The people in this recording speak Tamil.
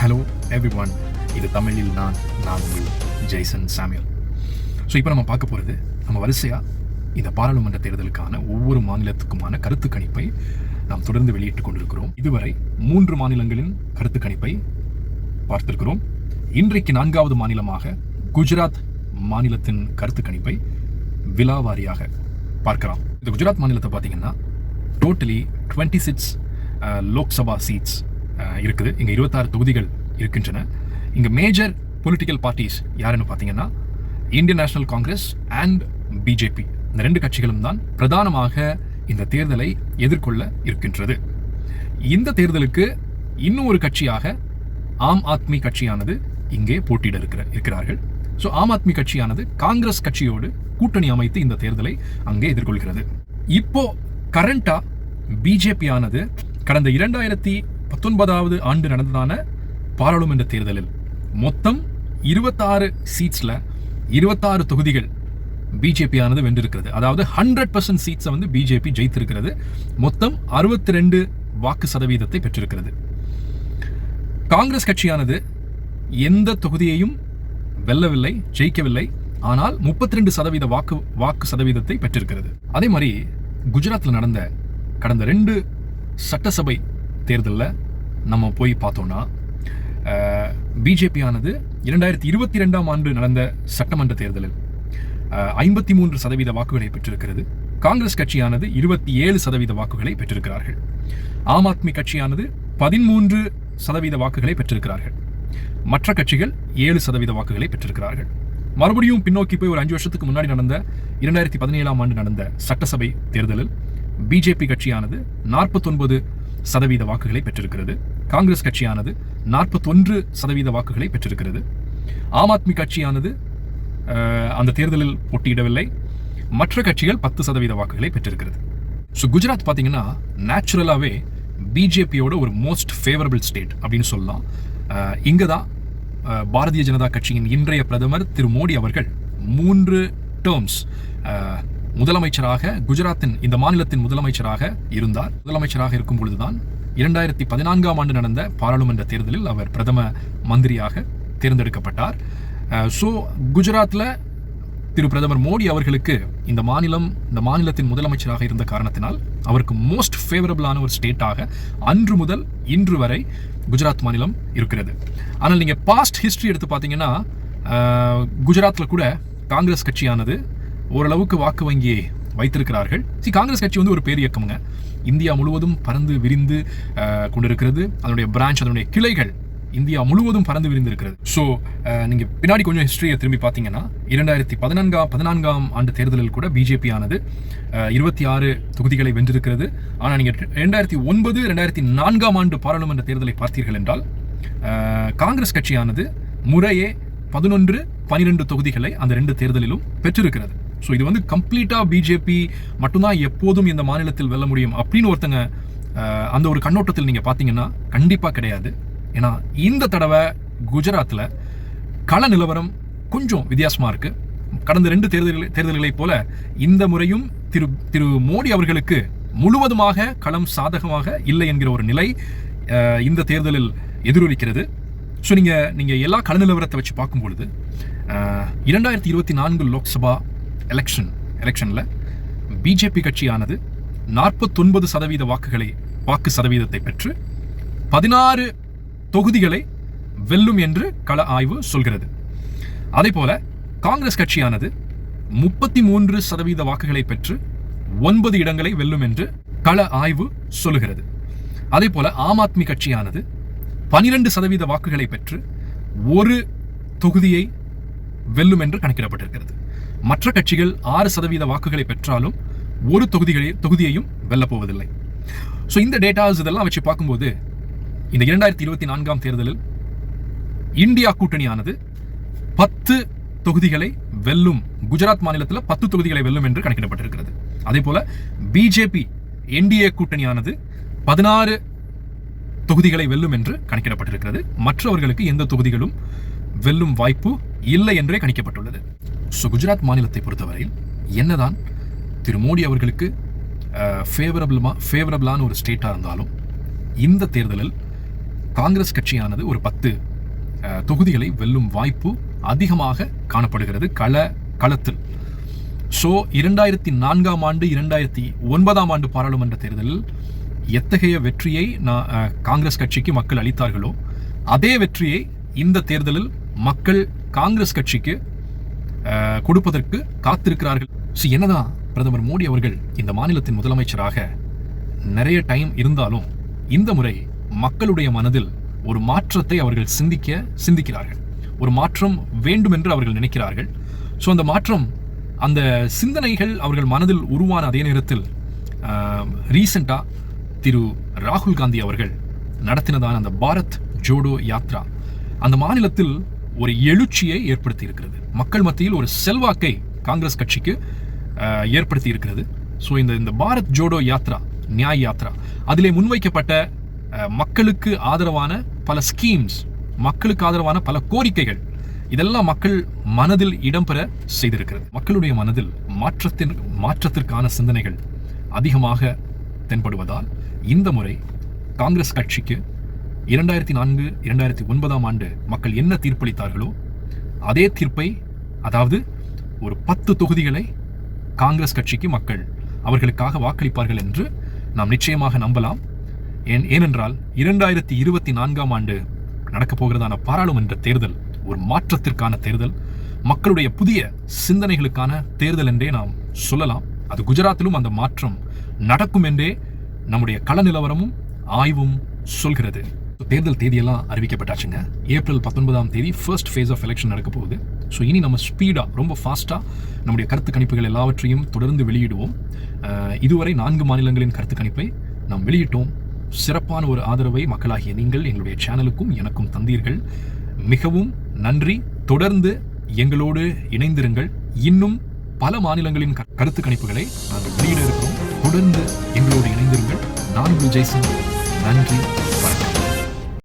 ஹலோ எவ்ரிஒன், இது தமிழில் நான் உங்கள் ஜெய்சன் சாமியல். ஸோ இப்போ நம்ம பார்க்க போகிறது, நம்ம வரிசையாக இந்த பாராளுமன்ற தேர்தலுக்கான ஒவ்வொரு மாநிலத்துக்குமான கருத்து கணிப்பை நாம் தொடர்ந்து வெளியிட்டுக் கொண்டிருக்கிறோம். இதுவரை 3 மாநிலங்களின் கருத்து கணிப்பை பார்த்திருக்கிறோம். இன்றைக்கு 4வது மாநிலமாக குஜராத் மாநிலத்தின் கருத்து கணிப்பை விலாவாரியாக பார்க்கலாம். இந்த குஜராத் மாநிலத்தை பார்த்தீங்கன்னா டோட்டலி 26 லோக்சபா சீட்ஸ் இருக்குது. இங்கே 26 தொகுதிகள் இருக்கின்றன. இங்கே மேஜர் பொலிட்டிக்கல் பார்ட்டிஸ் யாருன்னு பார்த்தீங்கன்னா Indian national Congress and BJP. இந்த 2 கட்சிகளும் தான் பிரதானமாக இந்த தேர்தலை எதிர்கொள்ள இருக்கின்றது. இந்த தேர்தலுக்கு இன்னும் ஒரு கட்சியாக ஆம் ஆத்மி கட்சியானது இங்கே போட்டியிட இருக்கிறார்கள். ஸோ ஆம் ஆத்மி கட்சியானது காங்கிரஸ் கட்சியோடு கூட்டணி அமைத்து இந்த தேர்தலை அங்கே எதிர்கொள்கிறது. இப்போ கரண்டா பிஜேபி ஆனது கடந்த 2019 ஆண்டு நடந்ததான பாராளுமன்ற தேர்தலில் மொத்தம் 26 சீட்ஸ்ல 26 தொகுதிகள் பிஜேபி ஆனது வென்றிருக்கிறது. அதாவது 100% சீட்ஸை வந்து பிஜேபி ஜெயித்திருக்கிறது. மொத்தம் 62 வாக்கு சதவீதத்தை பெற்றிருக்கிறது. காங்கிரஸ் கட்சியானது எந்த தொகுதியையும் வெல்லவில்லை, ஜெயிக்கவில்லை. ஆனால் 32% வாக்கு சதவீதத்தை பெற்றிருக்கிறது. அதே மாதிரி குஜராத்தில் நடந்த கடந்த 2 சட்டசபை தேர்தலில் நம்ம போய் பார்த்தோம்னா பிஜேபி ஆனது 2022 ஆண்டு நடந்த சட்டமன்ற தேர்தலில் 53% வாக்குகளை பெற்றிருக்கிறது. காங்கிரஸ் கட்சியானது 27% வாக்குகளை பெற்றிருக்கிறார்கள். ஆம் ஆத்மி கட்சியானது 13% வாக்குகளை பெற்றிருக்கிறார்கள். மற்ற கட்சிகள் 7% வாக்குகளை பெற்றிருக்கிறார்கள். மறுபடியும் பின்னோக்கி போய் ஒரு 5 வருஷத்துக்கு முன்னாடி நடந்த 2017 ஆண்டு நடந்த சட்டசபை தேர்தலில் பிஜேபி கட்சியானது 49% வாக்குகளை பெற்றிருக்கிறது. காங்கிரஸ் கட்சியானது 41% வாக்குகளை பெற்றிருக்கிறது. ஆம் ஆத்மி கட்சியானது அந்த தேர்தலில் போட்டியிடவில்லை. மற்ற கட்சிகள் 10% வாக்குகளை பெற்றிருக்கிறது. ஸோ குஜராத் பார்த்தீங்கன்னா நேச்சுரலாகவே பிஜேபியோட ஒரு மோஸ்ட் ஃபேவரபிள் ஸ்டேட் அப்படின்னு சொல்லலாம். இங்கே தான் பாரதிய ஜனதா கட்சியின் இன்றைய பிரதமர் திரு மோடி அவர்கள் 3 டேர்ம்ஸ் முதலமைச்சராக குஜராத்தின் இந்த மாநிலத்தின் முதலமைச்சராக இருந்தார். முதலமைச்சராக இருக்கும் பொழுதுதான் 2014 ஆண்டு நடந்த பாராளுமன்ற தேர்தலில் அவர் பிரதம மந்திரியாக தேர்ந்தெடுக்கப்பட்டார். ஸோ குஜராத்தில் திரு பிரதமர் மோடி அவர்களுக்கு இந்த மாநிலத்தின் முதலமைச்சராக இருந்த காரணத்தினால் அவருக்கு மோஸ்ட் ஃபேவரபிளான ஒரு ஸ்டேட்டாக அன்று முதல் இன்று வரை குஜராத் மாநிலம் இருக்கிறது. ஆனால் நீங்கள் பாஸ்ட் ஹிஸ்டரி எடுத்து பார்த்தீங்கன்னா குஜராத்தில் கூட காங்கிரஸ் கட்சியானது ஓரளவுக்கு வாக்கு வங்கியை வைத்திருக்கிறார்கள். காங்கிரஸ் கட்சி வந்து ஒரு பேர் இயக்கமுங்க. இந்தியா முழுவதும் பறந்து விரிந்து கொண்டிருக்கிறது. அதனுடைய பிரான்ச், அதனுடைய கிளைகள் இந்தியா முழுவதும் பறந்து விரிந்திருக்கிறது. ஸோ நீங்கள் பின்னாடி கொஞ்சம் ஹிஸ்டரியை திரும்பி பார்த்தீங்கன்னா 2014 ஆண்டு தேர்தலில் கூட பிஜேபி ஆனது 26 தொகுதிகளை வென்றிருக்கிறது. ஆனால் நீங்கள் 2009, 2004 ஆண்டு பாராளுமன்ற தேர்தலை பார்த்தீர்கள் என்றால் காங்கிரஸ் கட்சியானது முறையே 11, 12 தொகுதிகளை அந்த 2 தேர்தலிலும் பெற்றிருக்கிறது. ஸோ இது வந்து கம்ப்ளீட்டாக பிஜேபி மட்டும்தான் எப்போதும் இந்த மாநிலத்தில் வெல்ல முடியும் அப்படின்னு ஒருத்தங்க அந்த ஒரு கண்ணோட்டத்தில் நீங்கள் பார்த்தீங்கன்னா கண்டிப்பாக கிடையாது. ஏன்னா இந்த தடவை குஜராத்தில் கள நிலவரம் கொஞ்சம் வித்தியாசமாக இருக்குது. கடந்த 2 தேர்தல்களைப் போல இந்த முறையும் திரு மோடி அவர்களுக்கு முழுவதுமாக களம் சாதகமாக இல்லை என்கிற ஒரு நிலை இந்த தேர்தலில் எதிரொலிக்கிறது. ஸோ நீங்கள் எல்லா கள நிலவரத்தை வச்சு பார்க்கும்பொழுது 2024 லோக்சபா எலெக்ஷனில் பிஜேபி கட்சியானது 49% வாக்கு சதவீதத்தை பெற்று 16 தொகுதிகளை வெல்லும் என்று கள ஆய்வு சொல்கிறது. அதே போல காங்கிரஸ் கட்சியானது 33% வாக்குகளை பெற்று 9 இடங்களை வெல்லும் என்று கள ஆய்வு சொல்லுகிறது. அதே போல ஆம் ஆத்மி கட்சியானது 12% வாக்குகளை பெற்று 1 தொகுதியை வெல்லும் என்று கணக்கிடப்பட்டிருக்கிறது. மற்ற கட்சிகள் 6% வாக்குகளை பெற்றாலும் 1 தொகுதியையும் வெல்லப்போவதில்லை. ஸோ இந்த டேட்டாஸ் இதெல்லாம் வச்சு பார்க்கும்போது இந்த 2024 தேர்தலில் இந்தியா கூட்டணியானது 10 தொகுதிகளை வெல்லும், குஜராத் மாநிலத்தில் 10 தொகுதிகளை வெல்லும் என்று கணக்கிடப்பட்டிருக்கிறது. அதே போல பிஜேபி என்டிஏ கூட்டணியானது 16 தொகுதிகளை வெல்லும் என்று கணக்கிடப்பட்டிருக்கிறது. மற்றவர்களுக்கு எந்த தொகுதிகளும் வெல்லும் வாய்ப்பு இல்லை என்றே கணிக்கப்பட்டுள்ளது. ஸோ குஜராத் மாநிலத்தை பொறுத்தவரையில் என்னதான் திரு மோடி அவர்களுக்கு ஃபேவரபிளான ஒரு ஸ்டேட்டாக இருந்தாலும் இந்த தேர்தலில் காங்கிரஸ் கட்சியானது ஒரு 10 தொகுதிகளை வெல்லும் வாய்ப்பு அதிகமாக காணப்படுகிறது களத்தில். ஸோ 2004ஆம் ஆண்டு 2009ஆம் ஆண்டு பாராளுமன்ற தேர்தலில் எத்தகைய வெற்றியை காங்கிரஸ் கட்சிக்கு மக்கள் அளித்தார்களோ அதே வெற்றியை இந்த தேர்தலில் மக்கள் காங்கிரஸ் கட்சிக்கு கொடுப்பதற்கு காத்திருக்கிறார்கள். என்னதான் பிரதமர் மோடி அவர்கள் இந்த மாநிலத்தின் முதலமைச்சராக நிறைய டைம் இருந்தாலும் இந்த முறை மக்களுடைய மனதில் ஒரு மாற்றத்தை அவர்கள் சிந்திக்கிறார்கள். ஒரு மாற்றம் வேண்டும் என்று அவர்கள் நினைக்கிறார்கள். ஸோ அந்த மாற்றம், அந்த சிந்தனைகள் அவர்கள் மனதில் உருவான அதே நேரத்தில் ரீசெண்டா திரு ராகுல் காந்தி அவர்கள் நடத்தினதான அந்த பாரத் ஜோடோ யாத்ரா அந்த மாநிலத்தில் ஒரு எழுச்சியை ஏற்படுத்தி இருக்கிறது. மக்கள் மத்தியில் ஒரு செல்வாக்கை காங்கிரஸ் கட்சிக்கு ஏற்படுத்தி இருக்கிறது. ஸோ இந்த பாரத் ஜோடோ யாத்ரா, நியாய் யாத்ரா, அதிலே முன்வைக்கப்பட்ட மக்களுக்கு ஆதரவான பல ஸ்கீம்ஸ், மக்களுக்கு ஆதரவான பல கோரிக்கைகள், இதெல்லாம் மக்கள் மனதில் இடம்பெற செய்திருக்கிறது. மக்களுடைய மனதில் மாற்றத்திற்கான சிந்தனைகள் அதிகமாக தென்படுவதால் இந்த முறை காங்கிரஸ் கட்சிக்கு 2004, 2009ஆம் ஆண்டு மக்கள் என்ன தீர்ப்பளித்தார்களோ அதே தீர்ப்பை, அதாவது ஒரு 10 தொகுதிகளை காங்கிரஸ் கட்சிக்கு மக்கள் அவர்களுக்காக வாக்களிப்பார்கள் என்று நாம் நிச்சயமாக நம்பலாம். ஏனென்றால் 2024ஆம் ஆண்டு நடக்கப் போகிறதான பாராளுமன்ற தேர்தல் ஒரு மாற்றத்திற்கான தேர்தல், மக்களுடைய புதிய சிந்தனைகளுக்கான தேர்தல் என்றே நாம் சொல்லலாம். அது குஜராத்திலும் அந்த மாற்றம் நடக்கும் என்றே நம்முடைய கள நிலவரமும் ஆய்வும் சொல்கிறது. தேர்தல் தேதியெல்லாம் அறிவிக்கப்பட்டாச்சுங்க. ஏப்ரல் 19ஆம் தேதி ஃபர்ஸ்ட் ஃபேஸ் ஆஃப் எலெக்ஷன் நடக்க போகுது. ஸோ இனி நம்ம ஸ்பீடாக, ரொம்ப ஃபாஸ்ட்டாக நம்முடைய கருத்து கணிப்புகள் எல்லாவற்றையும் தொடர்ந்து வெளியிடுவோம். இதுவரை 4 மாநிலங்களின் கருத்து கணிப்பை நாம் வெளியிட்டோம். சிறப்பான ஒரு ஆதரவை மக்களாகிய நீங்கள் எங்களுடைய சேனலுக்கும் எனக்கும் தந்தீர்கள். மிகவும் நன்றி. தொடர்ந்து எங்களோடு இணைந்திருங்கள். இன்னும் பல மாநிலங்களின் கருத்து கணிப்புகளை நாங்கள் வெளியிட இருக்கிறோம். தொடர்ந்து எங்களோடு இணைந்திருங்கள். நான் ஜெய்சன். நன்றி, வணக்கம்.